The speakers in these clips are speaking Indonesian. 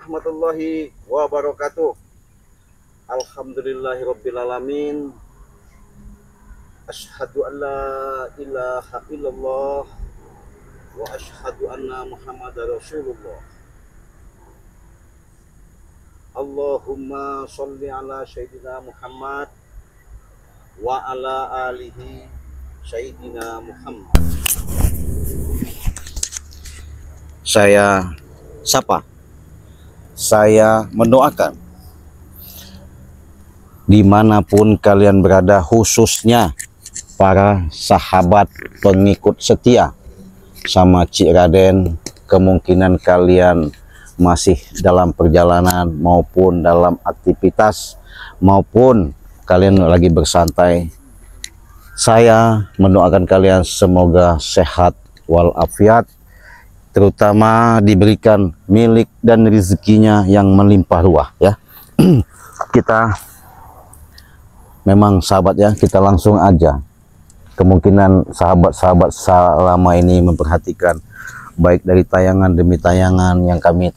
warahmatullahi wabarakatuh. Alhamdulillahirrabbilalamin. Asyhadu an la ilaha illallah wa asyhadu anna muhammadar rasulullah. Allahumma sholli ala sayyidina Muhammad wa ala alihi sayyidina Muhammad. Saya sapa, saya mendoakan dimanapun kalian berada, khususnya para sahabat pengikut setia sama Cik Raden. Kemungkinan kalian masih dalam perjalanan maupun dalam aktivitas maupun kalian lagi bersantai. Saya mendoakan kalian semoga sehat walafiat, terutama diberikan milik dan rezekinya yang melimpah ruah ya. Kita memang sahabat ya, kita langsung aja. Kemungkinan sahabat-sahabat selama ini memperhatikan baik dari tayangan demi tayangan yang kami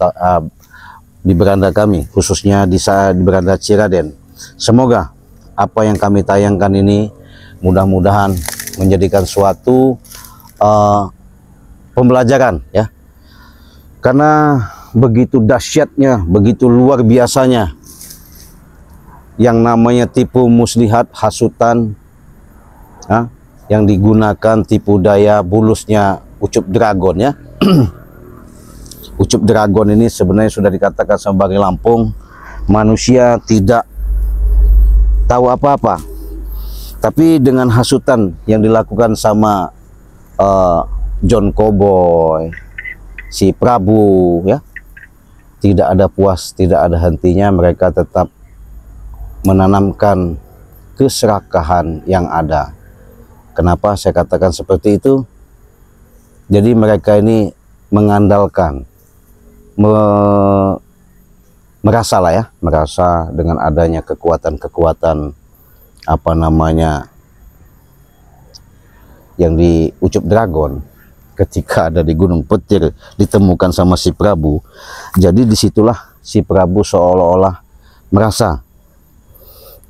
di beranda kami, khususnya di beranda Cik Raden. Semoga apa yang kami tayangkan ini mudah-mudahan menjadikan suatu pembelajaran ya, karena begitu dahsyatnya, begitu luar biasanya yang namanya tipu muslihat, hasutan ya, yang digunakan tipu daya bulusnya Ucup Dragon ya. Ucup Dragon ini sebenarnya sudah dikatakan sebagai Lampung, manusia tidak tahu apa-apa, tapi dengan hasutan yang dilakukan sama John Cowboy, si Prabu ya, tidak ada puas, tidak ada hentinya. Mereka tetap menanamkan keserakahan yang ada. Kenapa saya katakan seperti itu? Jadi mereka ini mengandalkan, merasa lah ya, merasa dengan adanya kekuatan-kekuatan apa namanya yang di Ucup Dragon ketika ada di Gunung Petir ditemukan sama si Prabu. Jadi disitulah si Prabu seolah-olah merasa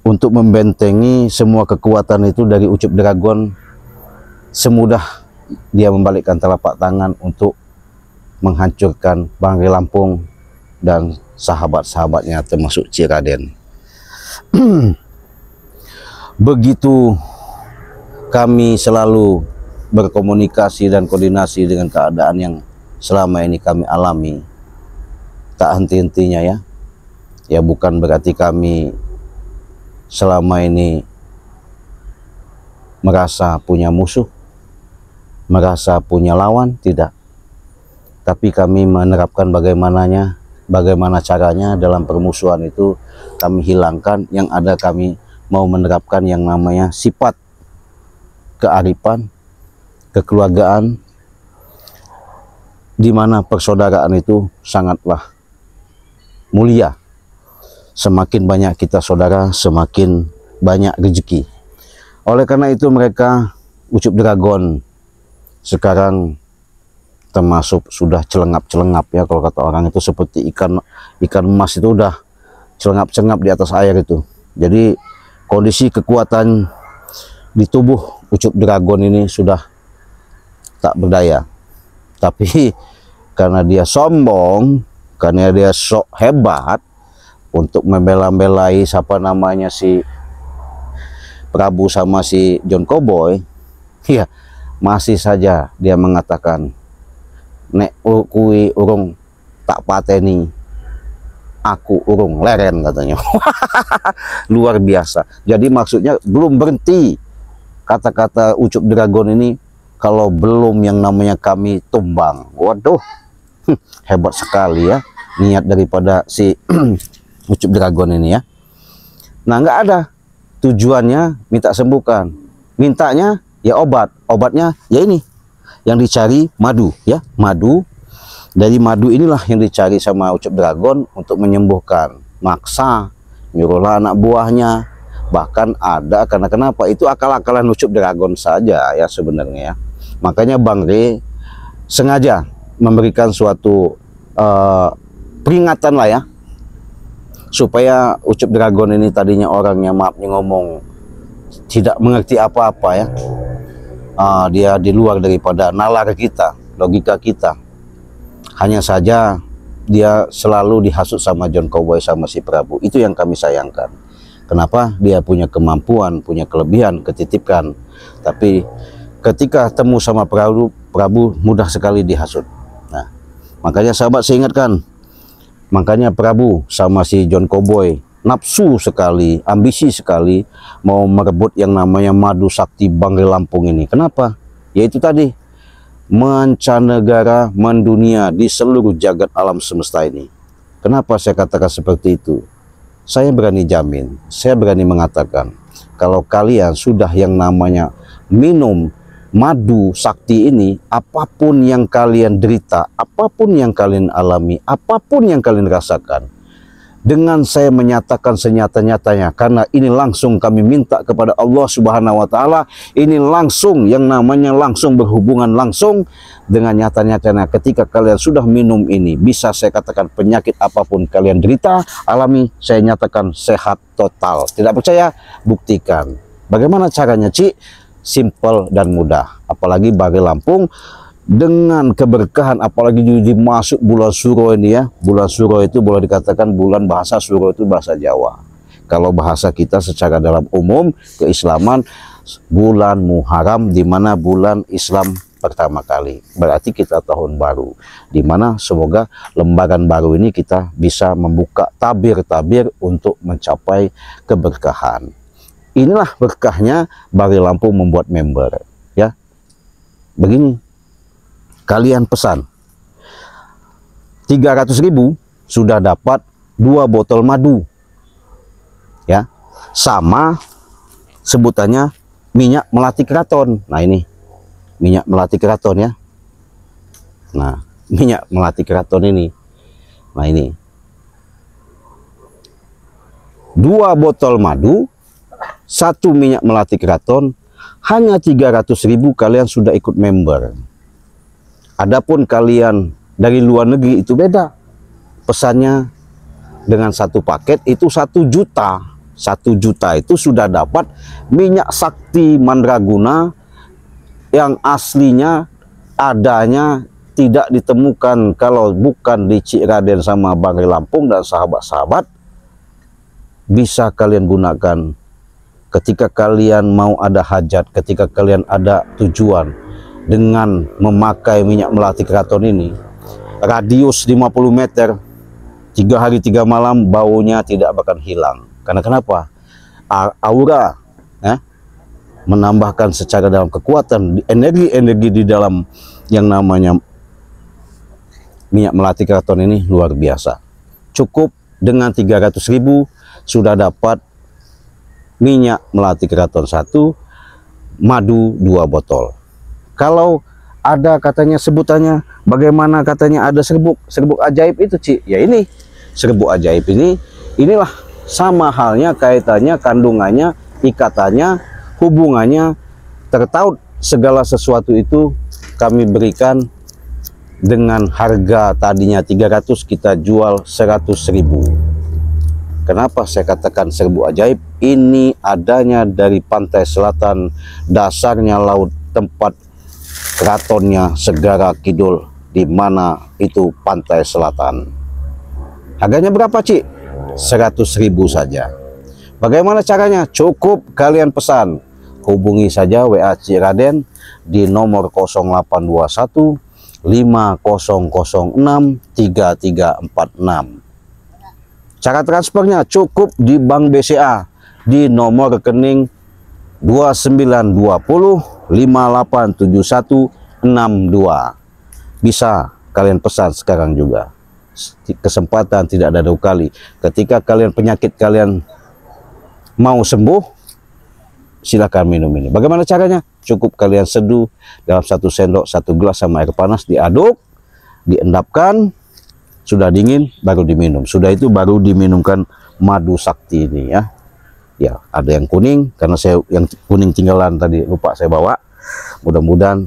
untuk membentengi semua kekuatan itu dari Ucup Dragon, semudah dia membalikkan telapak tangan untuk menghancurkan Banggai Lampung dan sahabat-sahabatnya termasuk Cik Raden. Begitu kami selalu berkomunikasi dan koordinasi dengan keadaan yang selama ini kami alami, tak henti-hentinya ya. Ya bukan berarti kami selama ini merasa punya musuh, merasa punya lawan, tidak. Tapi kami menerapkan bagaimana caranya dalam permusuhan itu kami hilangkan. Yang ada kami mau menerapkan yang namanya sifat kearifan, kekeluargaan, di mana persaudaraan itu sangatlah mulia. Semakin banyak kita saudara, semakin banyak rezeki. Oleh karena itu mereka Ucup Dragon sekarang termasuk sudah celengap-celengap ya, kalau kata orang itu seperti ikan emas itu udah celengap-celengap di atas air itu. Jadi kondisi kekuatan di tubuh Ucup Dragon ini sudah tak berdaya. Tapi karena dia sombong, karena dia sok hebat untuk membela-belai siapa namanya si Prabu sama si John Cowboy, ya masih saja dia mengatakan, nek kui urung tak pateni, aku urung leren katanya. Luar biasa. Jadi maksudnya belum berhenti kata-kata Ucup Dragon ini kalau belum yang namanya kami tumbang. Waduh, hebat sekali ya niat daripada si Ucup Dragon ini ya. Nah nggak ada tujuannya minta sembuhkan, mintanya ya obatnya ya ini yang dicari madu ya, madu. Dari madu inilah yang dicari sama Ucup Dragon untuk menyembuhkan. Maksa nyuruhlah anak buahnya, bahkan ada karena kenapa itu akal-akalan Ucup Dragon saja ya sebenarnya ya. Makanya Bang Re sengaja memberikan suatu peringatan lah ya, supaya Ucup Dragon ini tadinya orangnya maafnya ngomong tidak mengerti apa-apa ya, dia di luar daripada nalar kita, logika kita. Hanya saja dia selalu dihasut sama John Cowboy sama si Prabu. Itu yang kami sayangkan. Kenapa? Dia punya kemampuan, punya kelebihan, ketitipkan, tapi ketika temu sama Prabu mudah sekali dihasut. Nah, makanya sahabat saya ingatkan, makanya Prabu sama si John Cowboy nafsu sekali, ambisi sekali mau merebut yang namanya madu sakti Banggai Lampung ini. Kenapa? Yaitu tadi, mancanegara, mendunia di seluruh jagat alam semesta ini. Kenapa saya katakan seperti itu? Saya berani jamin, saya berani mengatakan, kalau kalian sudah yang namanya minum madu sakti ini, apapun yang kalian derita, apapun yang kalian alami, apapun yang kalian rasakan, dengan saya menyatakan senyata-nyatanya, karena ini langsung kami minta kepada Allah Subhanahu wa Ta'ala, ini langsung yang namanya langsung berhubungan langsung dengan nyata-nyatanya. Ketika kalian sudah minum ini, bisa saya katakan penyakit apapun kalian derita, alami, saya nyatakan sehat total. Tidak percaya? Buktikan. Bagaimana caranya, Ci? Simple dan mudah. Apalagi Banggai Lampung dengan keberkahan, apalagi dimasuk bulan Suro ini ya. Bulan Suro itu boleh dikatakan bulan bahasa Suro itu bahasa Jawa. Kalau bahasa kita secara dalam umum keislaman, bulan Muharram, di mana bulan Islam pertama kali. Berarti kita tahun baru, di mana semoga lembaran baru ini kita bisa membuka tabir-tabir untuk mencapai keberkahan. Inilah berkahnya Banggai Lampung membuat member ya. Begini, kalian pesan 300.000 sudah dapat 2 botol madu ya, sama sebutannya minyak melati keraton. Nah ini minyak melati keraton ya. Nah minyak melati keraton ini, nah ini 2 botol madu, 1 minyak melati keraton, hanya 300.000 kalian sudah ikut member. Adapun kalian dari luar negeri itu beda. Pesannya dengan 1 paket itu 1 juta. 1 juta itu sudah dapat minyak sakti mandraguna yang aslinya adanya tidak ditemukan kalau bukan di Cik Raden sama Banggai Lampung dan sahabat-sahabat. Bisa kalian gunakan ketika kalian mau ada hajat, ketika kalian ada tujuan. Dengan memakai minyak melati keraton ini, radius 50 meter, 3 hari 3 malam baunya tidak akan hilang. Karena kenapa? Aura ya, menambahkan secara dalam kekuatan, energi-energi di dalam yang namanya minyak melati keraton ini luar biasa. Cukup dengan 300.000 sudah dapat minyak melati keraton 1, madu 2 botol. Kalau ada katanya sebutannya, bagaimana katanya ada serbuk ajaib itu, Ci? Ya ini, serbuk ajaib ini, inilah sama halnya, kaitannya, kandungannya, ikatannya, hubungannya, tertaut segala sesuatu itu kami berikan dengan harga tadinya 300, kita jual 100.000. Kenapa saya katakan serbuk ajaib? Ini adanya dari pantai selatan, dasarnya laut, tempat keratonnya Segara Kidul, di mana itu pantai selatan. Harganya berapa, Ci? 100.000 saja. Bagaimana caranya? Cukup kalian pesan, hubungi saja WA Cik Raden di nomor 0821 5006 3346. Cara transfernya cukup di Bank BCA di nomor rekening 2920 587162. Bisa kalian pesan sekarang juga. Kesempatan tidak ada 2 kali. Ketika kalian penyakit kalian mau sembuh, silakan minum ini. Bagaimana caranya? Cukup kalian seduh dalam 1 sendok 1 gelas sama air panas, diaduk, diendapkan, sudah dingin baru diminum. Sudah itu baru diminumkan madu sakti ini ya. Ya, ada yang kuning, karena saya yang kuning tinggalan tadi lupa saya bawa. Mudah-mudahan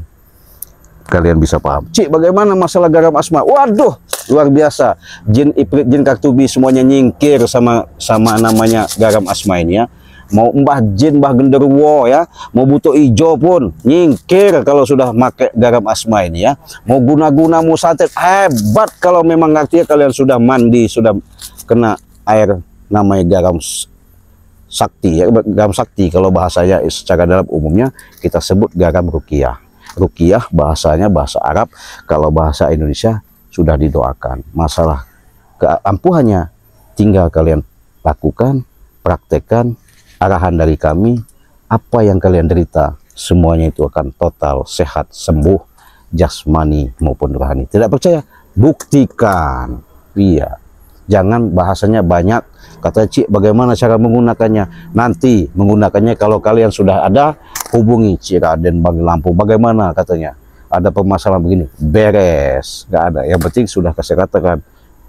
kalian bisa paham. Cik, bagaimana masalah garam asma? Waduh, luar biasa. Jin Ifrit, jin Kartubi semuanya nyingkir sama namanya garam asma ini ya. Mau mbah jin, mbah genderuwo ya, mau butuh ijo pun nyingkir kalau sudah pakai garam asma ini ya. Mau guna-guna, mau santet, hebat kalau memang artinya kalian sudah mandi, sudah kena air namanya garam sakti ya, garam sakti kalau bahasanya secara dalam umumnya kita sebut garam ruqyah. Ruqyah bahasanya bahasa Arab, kalau bahasa Indonesia sudah didoakan. Masalah keampuhannya tinggal kalian lakukan, praktekkan arahan dari kami. Apa yang kalian derita semuanya itu akan total sehat, sembuh jasmani maupun rohani. Tidak percaya? Buktikan. Iya, jangan bahasanya banyak. Kata Cik, bagaimana cara menggunakannya? Nanti menggunakannya kalau kalian sudah ada, hubungi Cik Raden Bangil Lampung. Bagaimana katanya? Ada permasalahan begini, beres. Nggak ada, yang penting sudah kasih katakan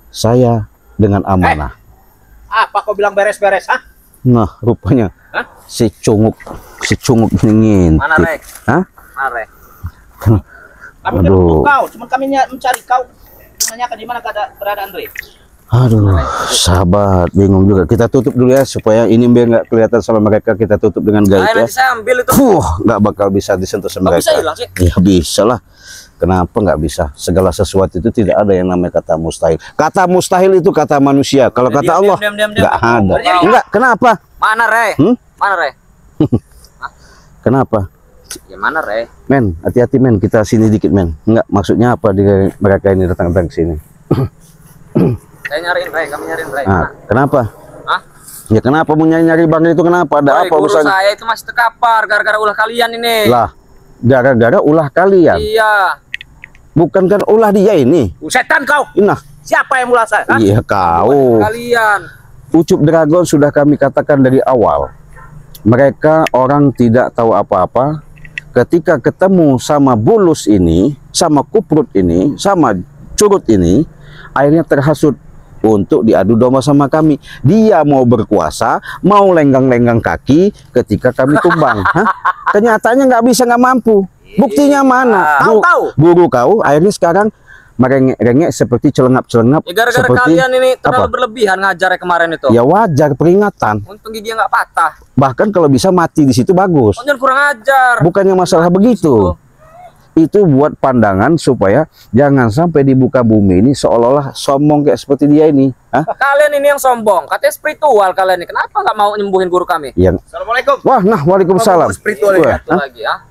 saya dengan amanah. Apa kau bilang beres-beres, hah? Nah, rupanya si cunguk ngintip. Mana Rek? Hah? Mana Rek? Kami Aduh. kau, cuma kami mencari kau. Menanyakan di mana keberadaan Andre. Aduh, sahabat, bingung juga. Kita tutup dulu ya supaya ini biar nggak kelihatan sama mereka. Kita tutup dengan gaib ya. Nanti saya ambil itu. Nggak bakal bisa disentuh sama mereka. Bisa hilang sih? Ya bisa lah. Kenapa nggak bisa? Segala sesuatu itu tidak ada yang namanya kata mustahil. Kata mustahil itu kata manusia. Kalau kata Allah nggak ada. Enggak. Kenapa? Mana Re? Mana Re? Kenapa? Ya mana Re? Men, hati-hati men. Kita sini dikit men. Enggak, maksudnya apa mereka ini datang-datang ke sini? Saya nyariin Re, kami nyariin Re. Nah, kenapa? Hah? Ya kenapa mau nyari Bang itu kenapa? Ada apa Guru misalnya? saya itu masih terkapar gara-gara ulah kalian ini. Lah, gara-gara ulah kalian. Iya. Bukan kan ulah dia ini. Setan kau. Nah, Siapa yang ulah saya? Hah? iya kau. Kalian. Ucup Dragon sudah kami katakan dari awal. Mereka orang tidak tahu apa-apa. Ketika ketemu sama bulus ini, sama kuprut ini, sama curut ini, akhirnya terhasut untuk diadu domba sama kami. Dia mau berkuasa, mau lenggang-lenggang kaki ketika kami tumbang. Hah? Kenyataannya nggak bisa, nggak mampu. Buktinya mana? Guru kau akhirnya sekarang merengek-rengek seperti celengap-celengap. Ya gara-gara kalian ini terlalu berlebihan ngajar kemarin itu. Ya wajar, peringatan. Untung giginya nggak patah. Bahkan kalau bisa mati di situ bagus. Jangan kurang ajar. Bukannya masalah begitu. Itu buat pandangan supaya jangan sampai dibuka bumi ini seolah-olah sombong kayak seperti dia ini. Hah? Kalian ini yang sombong, katanya spiritual kalian ini. Kenapa nggak mau nyembuhin guru kami? Yang... Assalamualaikum. Wah, nah, waalaikumsalam. Spiritual lagi ya.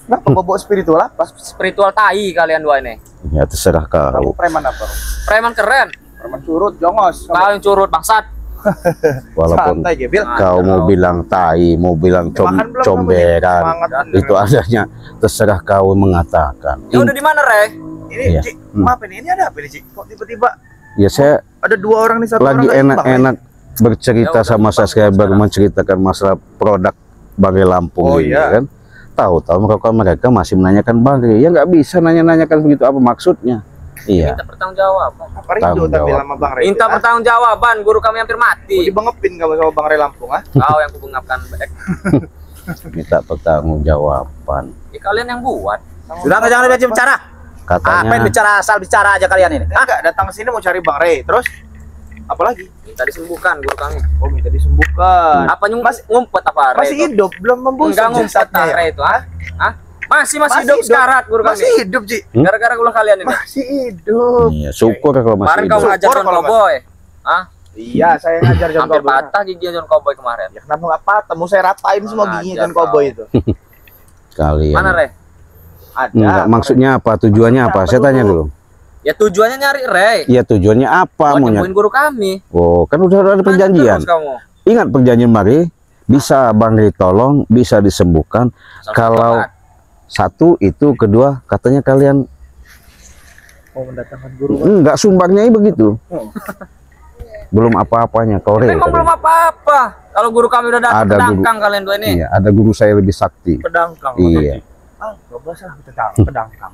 Kenapa bawa spiritual apa? Spiritual tai kalian dua ini. Ya terserah Kamu kau. preman apa? Preman keren. Preman curut, jongos. Kau yang curut bangsat. Walaupun Santai, Gebil. kau mau bilang tai, mau bilang Makan belum comberan, Semangat, itu adanya terserah kau mengatakan. Ya udah di mana, Re? Ini, Iya. Cik, maaf ini ada apa nih, Cik? Kok tiba-tiba Ya saya ada dua orang nih, satu lagi orang enak-enak bercerita Ya udah, sama Bang, subscriber, sekarang. menceritakan masalah produk Bangil Lampung Oh, ini iya. kan. Tahu-tahu mereka masih menanyakan Bangil. Ya nggak bisa nanya-nanyakan begitu, apa maksudnya? Iya. Minta pertanggungjawaban. Apa Rindu Tanggung tapi jawab. lama Bang Ray? Minta pertanggungjawaban, guru kami hampir Mau mati. dibengepin kamu sama Bang Ray Lampung, ah? Kau yang kubengapkan. Minta pertanggungjawaban. Ya, kalian yang buat. Sudah nggak, jangan banyak bicara. Apa yang Katanya bicara, asal bicara aja kalian ini. Enggak, datang ke sini mau cari Bang Ray. Terus apalagi? Minta disembuhkan guru kami. Oh, minta disembuhkan. Apa ngumpet apa, Re? Masih itu? hidup, belum membusuk Enggak ngumpet, jasadnya ya? Re itu, ah? Hah? Masih hidup sekarat guru kami. Masih hidup, Cik. Gara-gara ulah kalian ini. Masih hidup. iya, syukur kalau masih Kemarin kau hidup. ngajar Syukur John kalau Cowboy. Hah? Iya, saya ngajar John Hampir Cowboy. patah gigi John Cowboy kemarin. Ya kenapa nggak patah? Mau saya ratain semua giginya Ngajar John Cowboy itu. Kalian. Mana, Re? Ada. Enggak, maksudnya apa? Tujuannya apa? Saya tanya dulu. Ya tujuannya nyari Re. Iya, tujuannya apa? Buat Mau nyembuhin guru kami. Oh, kan udah ada perjanjian. Terus kamu. Ingat perjanjian mari, bisa Bang Ray tolong, bisa disembuhkan. Asal Kalau tobat. satu itu, kedua katanya kalian Mau mendatangkan guru. enggak, sumbangnya begitu. Belum apa-apanya kau Ray. Memang belum apa-apa. Kalau guru kami udah datang Ada guru. pedangkang kalian dua ini. Iya, ada guru saya lebih sakti. Pedangkang. Iya. Ah, 12 lah pedangkang.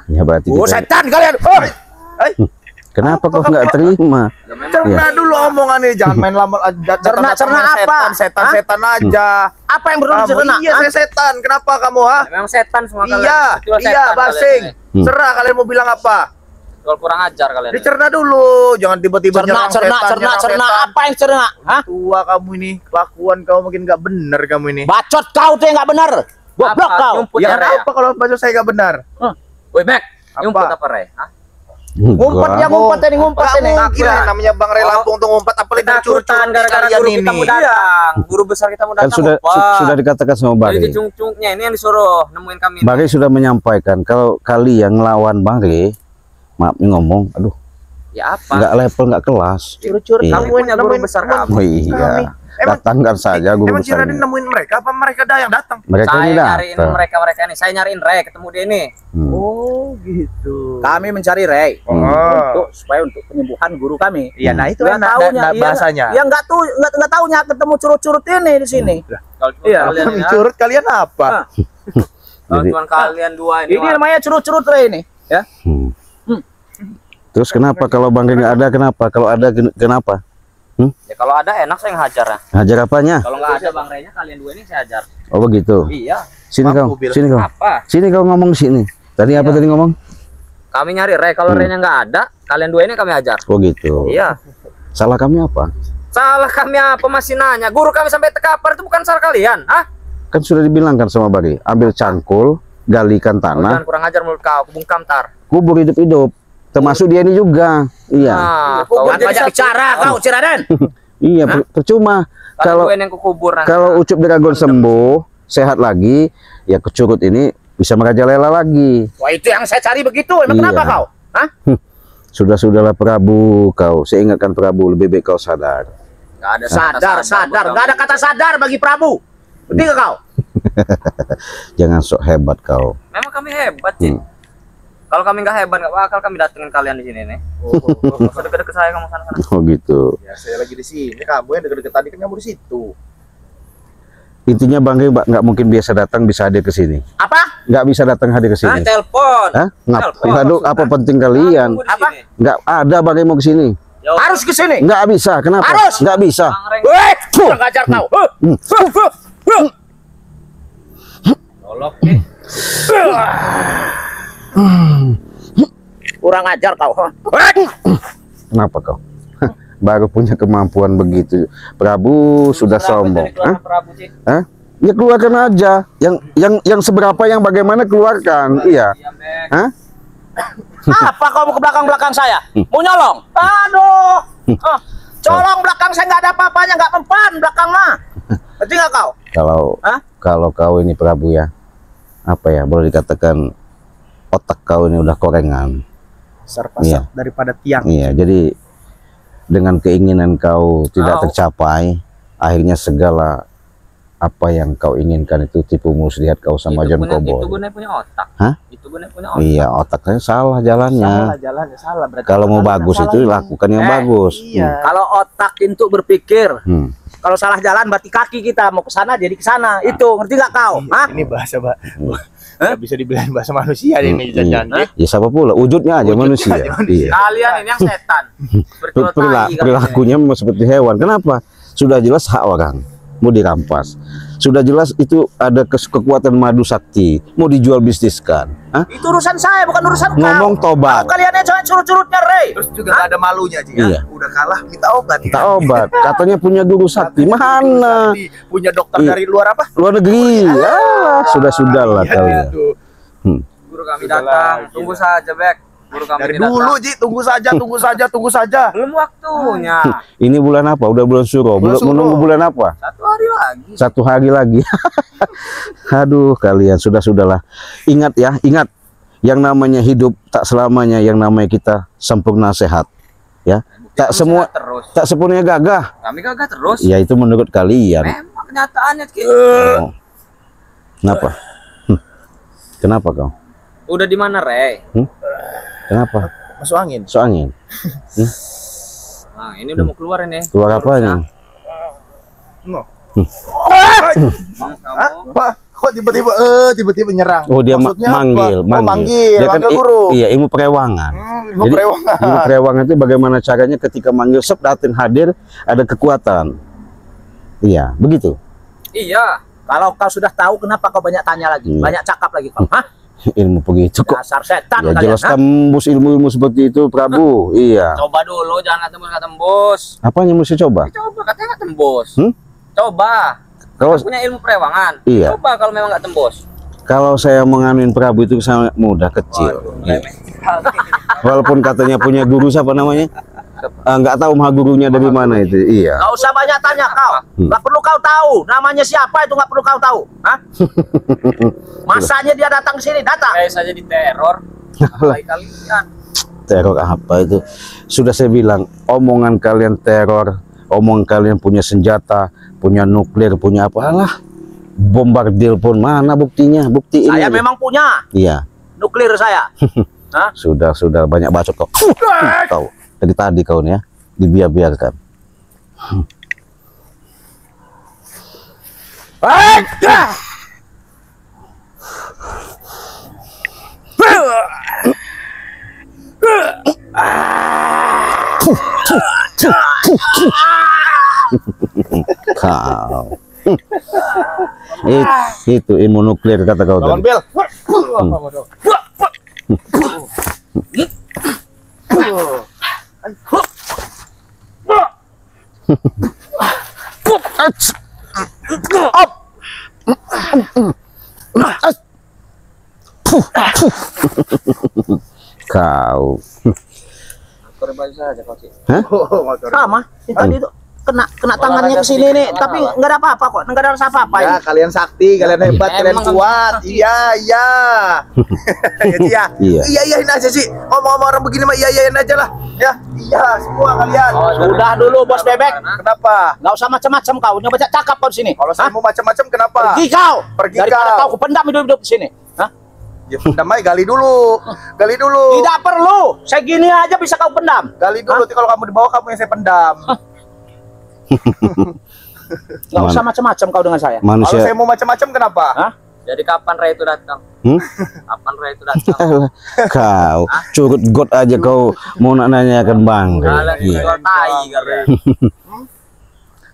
Ya berarti Oh, kita setan kalian. Oh. Kenapa kau nggak terima? Cerna dulu omongan ini, jangan main lama. Cerna apa? Setan aja. Apa yang perlu Kamu, dicerna? iya saya setan. Kenapa kamu Memang setan semua kalian. Iya, Betul iya setan basing. kalian ini. Serah kalian mau bilang apa? Betul kurang ajar kalian. ini. Dicerna dulu, jangan tiba-tiba nyerang Cerna. setan. Apa yang cerna? Hah? Tua kamu ini, kelakuan kamu makin nggak bener kamu ini. Bacot kau tuh yang nggak benar. Goblok Apa? kau. Nyumput Ya ya, Rey? apa kalau baju saya nggak benar? Woi, Mek. Apa? Nyumput apa, Rey? Hah? Ngumpet ya ngumpet ini ngumpet Kamu ini. kira namanya Bang Rey Lampung tuh ngumpet apa lagi curut Takutan gara-gara kalian guru ini. kita mau datang. Guru besar kita mau Kan datang. sudah ngumpet. sudah dikatakan sama Jadi Bari. cecung-cungnya ini yang disuruh nemuin kami. Bari sudah menyampaikan kalau kali yang ngelawan Bari, maaf nih ngomong, aduh, Ya apa? nggak level nggak kelas. Curut-curut Iya. kamu Punya guru besar kamu. Oh iya, datangkan saja guru Emang kira besarnya. nemuin mereka apa mereka dah yang datang? Mereka Saya ini nyariin datang. mereka ini. Saya nyariin Rey, ketemu dia ini. Oh gitu. Kami mencari Rey Oh. supaya untuk penyembuhan guru kami. Iya, nah itu Nggak enak taunya, dan iya. bahasanya. Ya nggak taunya ketemu curut-curut ini di sini. Kalau cuma Iya, kalian Kami ya. curut kalian apa? Kalau Jadi- cuma kalian dua ini. Ini namanya curut-curut Rey ini, ya. Terus kenapa kalau Bang Rey nggak ada? Kenapa? Kalau ada kenapa? Ya kalau ada enak saya ngehajar ya. Hajar apanya? Kalau nggak ada Bang Rey-nya kalian dua ini saya hajar. Oh begitu. Iya. Sini Mampu, kau, Bil. sini kau, Apa? sini kau ngomong sini. Tadi apa Iya. tadi ngomong? Kami nyari Rey. Kalau Rey-nya nggak ada, kalian dua ini kami hajar. Oh gitu. Iya. Salah kami apa? Salah kami apa masih nanya? Guru kami sampai terkapar itu bukan salah kalian, ah? Kan sudah dibilangkan sama Bari, ambil cangkul, galikan Jangan tanah, kurang ajar mulut kau, bungkam tar. kubur hidup-hidup. Termasuk dia ini juga. Iya. Nah, Kau kau jadi banyak satu. bicara kau, Ciraden. Iya, percuma. Kalau Kalian yang kukubur nanti. kalau Ucup Dragon sembuh, sehat lagi, ya kecurut ini bisa merajalela lagi. Wah, itu yang saya cari begitu. Emang Iya. kenapa kau? Hah? Sudah-sudahlah Prabu kau. Saya ingatkan Prabu, lebih baik kau sadar. Nggak ada kata Sadar. buat Nggak ada kamu. kata sadar bagi Prabu. Ngerti nggak kau? Jangan sok hebat kau. Memang kami hebat sih. Kalau kami nggak hebat nggak bakal kami datengin kalian di sini nih. Nggak usah deket-deket saya kamu sana. Oh gitu. Ya saya lagi di sini, kamu yang deket-deket tadi kan kamu di situ. Intinya Bang Rey nggak mungkin biasa datang bisa hadir ke sini. Apa? Nggak bisa datang hadir ke sini. Telepon. Hah? Telepon. Waduh, apa penting kalian? Tunggu di Apa? sini. Nggak ada Bang Rey mau ke sini. Ya udah. Harus ke sini. Nggak bisa. Kenapa? Harus. Nggak bisa. Bang Reng. Weh, kurang ajar kau. Tolok nih. Kurang ajar kau. Kenapa kau? Baru punya kemampuan begitu. Prabu sudah sombong. Hah? Prabu sih. Hah? Ya keluarkan aja. Yang seberapa yang bagaimana keluarkan. Iya. Iya, Mek. Hah? Apa kau mau ke belakang-belakang saya? Mau nyolong? Aduh. Colong belakang saya nggak ada apa-apanya, nggak mempan belakang mah. Ngerti nggak kau? Hah? Kalau kau ini Prabu ya, apa ya, boleh dikatakan otak kau ini udah korengan. Sarpasat Iya. daripada tiang. Iya, jadi dengan keinginan kau tidak tercapai, akhirnya segala apa yang kau inginkan itu tipu muslihat kau sama John Itu Kobol. gue punya otak. Hah? Itu gue punya otak. Iya, otaknya salah jalannya. Salah jalannya, salah berarti. Kalau mau Salah, bagus salah itu ini. lakukan yang bagus. Iya. Kalau otak untuk berpikir, Hmm. kalau salah jalan berarti kaki kita mau ke sana jadi ke sana. Itu ngerti nggak kau? Hah? Ini bahasa, Pak. Nggak bisa dibilang bahasa manusia ini jangan. Ya siapa pula, wujudnya aja Wujudnya manusia. aja manusia. Iya. Kalian ini yang setan. Berjual tai, Perilakunya memang seperti hewan. Kenapa? Sudah jelas hak orang mau dirampas. Sudah jelas itu ada kekuatan madu sakti mau dijual bisniskan. Hah? Itu urusan saya, bukan urusan kau. Ngomong tobat. Kau kalian jangan curut-curutnya, Rey. Terus juga nggak ada malunya, Ci. Iya. Udah kalah minta obat. Kita obat. Katanya punya guru sakti. Mana? Punya dokter Iya. dari luar apa? Luar negeri. Sudah-sudahlah Iya, kalian. itu. Guru kami datang. Tunggu saja, Bek. Guru kami Dari ini datang. dulu, Ji, tunggu saja, tunggu saja, tunggu saja. Belum waktunya. Ini bulan apa? Udah bulan Suro. Bulan Belum Suro. menunggu bulan apa? 1 hari lagi. 1 hari lagi. Aduh, kalian sudahlah. Ingat ya, ingat. Yang namanya hidup tak selamanya yang namanya kita sempurna sehat. Ya. Tak Kami semua sehat terus. tak sepenuhnya gagah. Kami gagah terus. Ya itu menurut kalian. Memang kenyataannya kayak Oh. Kenapa? Kenapa kau? udah di mana, Rey? Kenapa? Masuk angin. So angin. Nah, ini udah mau keluar ini. Keluar apa ini? No. Kamu Pak, kok Kok tiba-tiba tiba-tiba nyerang? Oh, dia Maksudnya apa? manggil. Oh, manggil. Dia kan Manggil guru. iya, ilmu perewangan. Ilmu Jadi, perewangan. ilmu perewangan itu bagaimana caranya ketika manggil datin hadir ada kekuatan. Iya, begitu. Iya. Kalau kau sudah tahu, kenapa kau banyak tanya lagi? Iya. Banyak cakap lagi kau. Hah? Ilmu begitu kok. Dasar setan Ya kalian. jelas Hah? tembus ilmu-ilmu seperti itu, Prabu. Iya. Coba dulu, jangan nggak tembus. Apanya mesti coba? Coba katanya nggak tembus. Coba. Kalau Punya ilmu perewangan. Iya. Coba kalau memang nggak tembus. kalau saya menganuin Prabu itu sangat mudah, kecil. Iya. Walaupun katanya punya guru, siapa namanya? Nggak tahu mah gurunya dari mana itu. Iya. Nggak usah banyak tanya kau. Nggak perlu kau tahu. Namanya siapa itu nggak perlu kau tahu. Hah? Masanya dia datang ke sini, datang. Kayak saja diteror. Apalagi kalian. Teror apa itu? Sudah saya bilang, omongan kalian teror, omongan kalian punya senjata, punya nuklir, punya apalah. Bombardir pun mana buktinya? Bukti ini. Saya aja. memang punya Iya. nuklir saya. Hah? Sudah banyak bacot kau. Kau dari tadi kau nih ya, dibiarkan. Kau. Itu ilmu nuklir kata kau Lawan tadi. Bel. Kau. Korban saja kau sih. Sama. Yang tadi itu kena tangannya ke sini nih, tapi nggak ada apa-apa kok. Nggak ada rasa apa-apa Ya, ini. kalian sakti, kalian hebat, kalian Emang kuat. Iya, iya. Iya, Iya. iya, iyain aja sih. Ngomong-ngomong orang begini mah iyain aja lah. Ya, iya semua kalian. Sudah dulu Bos Bebek. Kenapa? Nggak usah macam-macam kau. Nyoba cakap kau di sini. Kalau saya Hah? mau macam-macam kenapa? Pergi kau. Pergi Daripada kau. kau kupendam hidup-hidup di sini. Hah? Ya pendam aja, gali dulu. Gali dulu. Tidak perlu. Segini aja bisa kau pendam. Gali dulu. Nanti kalau kamu di bawah kamu yang saya pendam. Nggak usah macam-macam kau dengan saya. Kalau Manusia. saya mau macam-macam kenapa? Hah? Jadi kapan Ray itu datang? Hmm? Kapan Ray itu datang? Alah, kau curut got aja kau mau nak nanyakan bang. Kalian Iya. jual tai kalian.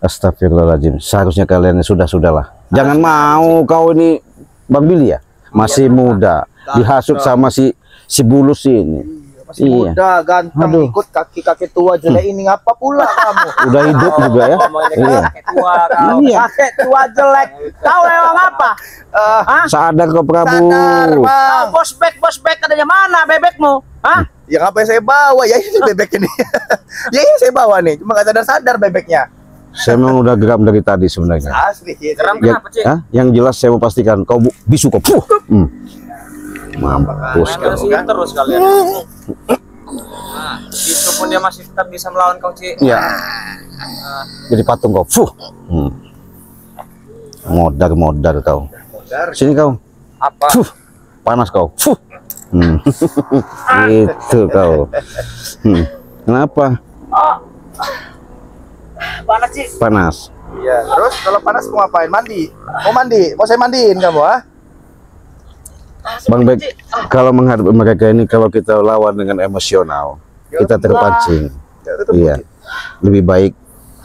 Astagfirullahaladzim. Seharusnya kalian sudahlah. Jangan mau kau ini Bang Billy ya. Masih muda. Dihasut sama si Bulus ini. Masih Iya. muda, ganteng, Aduh. ikut kaki-kaki tua jelek ini ngapa pula kamu? Udah hidup juga ya. Ngomongin Iya. kakek tua kau. Iya. Kakek tua jelek. Kau emang apa? Hah? Sadar kau Prabu. Sadar, Kau Bang. bos bek katanya mana bebekmu? Hah? Ya ngapain saya bawa? Ya ini bebek ini. Ya ini saya bawa nih, cuma gak sadar-sadar bebeknya. Saya memang udah geram dari tadi sebenarnya. Asli. Geram Ya, kenapa, Cik? hah? Yang jelas saya mau pastikan kau bisu kau. Mampus Main kau. sih terus kalian. Nah, itu pun dia masih tetap bisa melawan kau, Cik. Ya. Jadi patung kau. Modar kau. Sini kau. Apa? Panas kau. Itu kau. Kenapa? Panas sih. Panas. Iya, terus kalau panas mau ngapain? Mandi. Mau mandi? Mau saya mandiin kamu, ah? Bang Bek, kalau menghadapi mereka ini, kalau kita lawan dengan emosional, kita terpancing. Iya, lebih baik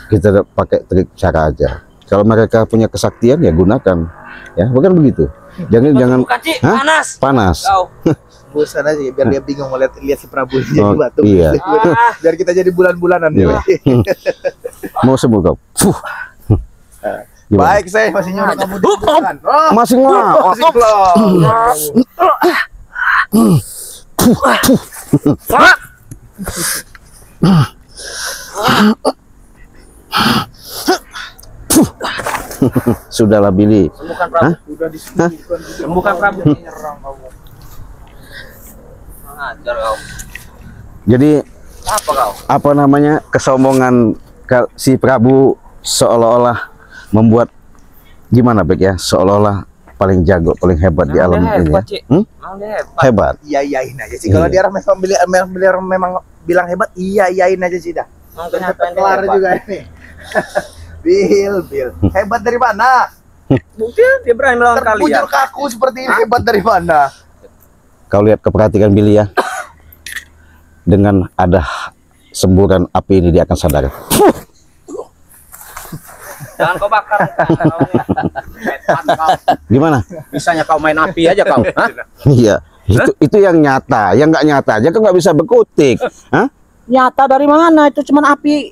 kita pakai trik cara aja. Kalau mereka punya kesaktian ya gunakan, ya bukan begitu. Jangan Bukan, Cik. Hah? Panas. Panas. Kau. Bosan aja biar dia bingung lihat si Prabu jadi Oh, batu. iya. Biar kita jadi bulan-bulanan. Iya. Mau sembuh kau. Gimana? Baik, saya masih nyuruh kamu dibutuhkan. Oh, Masih ngelak. masih belum. Sudahlah Billy. Sembuhkan Prabu. Udah disembuhkan. Sembuhkan Prabu. Nyerang kamu. Ajar kau. Jadi Apa kau? apa namanya kesombongan si Prabu seolah-olah membuat gimana Bek ya, seolah-olah paling jago, paling hebat di alam Dia ini. hebat, Ya. Cik. Hmm? Dia hebat. Hebat. Iya iyain aja sih. Kalau dia memang bilang hebat, iyain aja sih dah. Emang kenyataan dia Kelar hebat. juga ini. Bil. Hebat dari mana? Buktinya dia berani melawan kalian. Terbujur kaku seperti ini hebat dari mana? Kau lihat keperhatikan Billy ya. Dengan ada semburan api ini dia akan sadar. Jangan kau bakar. Gimana? Bisanya kau main api aja kau. Hah? Iya, itu yang nyata, yang nggak nyata aja kan nggak bisa berkutik. Hah? Nyata dari mana? Itu cuma api.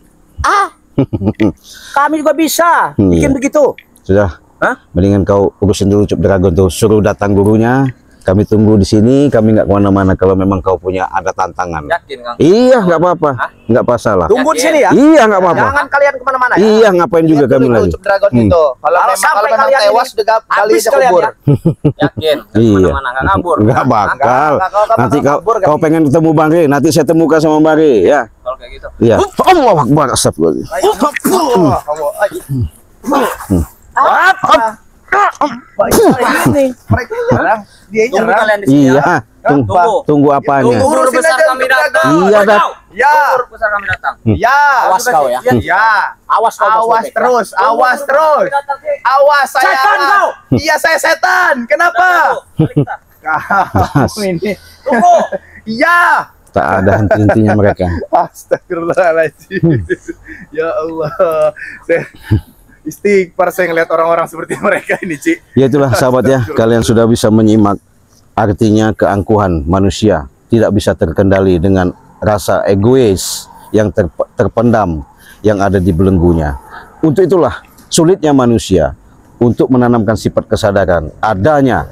Kami juga bisa bikin begitu. Sudah. Hah? Mendingan kau urusin dulu Cup Dragon tuh, suruh datang gurunya. Kami tunggu di sini, kami nggak kemana-mana kalau memang kau punya ada tantangan. Yakin, Kang? Iya, nggak apa-apa, nggak masalah. Tunggu di sini ya. Iya, nggak apa-apa. Jangan kalian kemana-mana ya. Iya, ngapain juga kami lagi. Cup Dragon itu. Kalau sampai memang kalian tewas ini juga kali habis aja kalian kubur. ya. Yakin? Iya. Mana nggak kabur? Nggak bakal. Nggak Nanti bakal kabur, kau pengen ketemu Bang Ri, nanti saya temukan sama Bang Ri, ya. Kalau kayak gitu. Iya. Allahu Akbar, astagfirullah. Ini. Mereka nyerang, dia Tunggu nyerang. kalian di sini ya. Iya, Tunggu. tunggu apanya? Tunggu guru Urusin besar aja kami Cup datang. Dragon. Iya, dah. Ya, Guru besar kami datang. ya. Awas kau ya. Ya. Awas kau. Awas terus, awas terus. Awas saya. Setan kau. Iya saya setan. Kenapa? Kamu ini. Tunggu. Iya. Tak ada henti-hentinya mereka. Astagfirullahaladzim. Ya Allah. Saya istighfar saya ngeliat orang-orang seperti mereka ini, Ci. Ya itulah sahabat ya, kalian sudah bisa menyimak artinya keangkuhan manusia tidak bisa terkendali dengan rasa egois yang terpendam yang ada di belenggunya. Untuk itulah sulitnya manusia untuk menanamkan sifat kesadaran adanya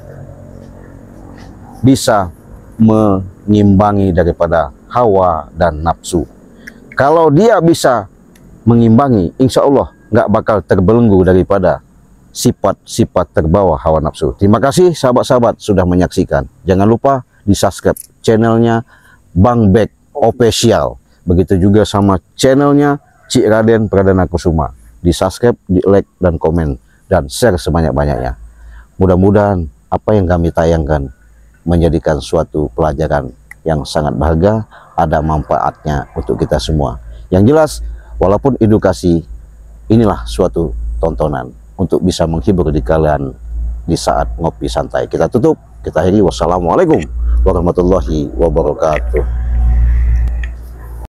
bisa mengimbangi daripada hawa dan nafsu. Kalau dia bisa mengimbangi, insya Allah nggak bakal terbelenggu daripada sifat-sifat terbawa hawa nafsu. Terima kasih sahabat-sahabat sudah menyaksikan. Jangan lupa di subscribe channelnya Bang Bek Official. Begitu juga sama channelnya Cik Raden Pradana Kusuma. Di subscribe, di like, dan komen, dan share sebanyak-banyaknya. Mudah-mudahan apa yang kami tayangkan menjadikan suatu pelajaran yang sangat berharga, ada manfaatnya untuk kita semua. Yang jelas, walaupun edukasi, inilah suatu tontonan untuk bisa menghibur di kalian di saat ngopi santai. Kita tutup, kita akhiri. Wassalamualaikum warahmatullahi wabarakatuh.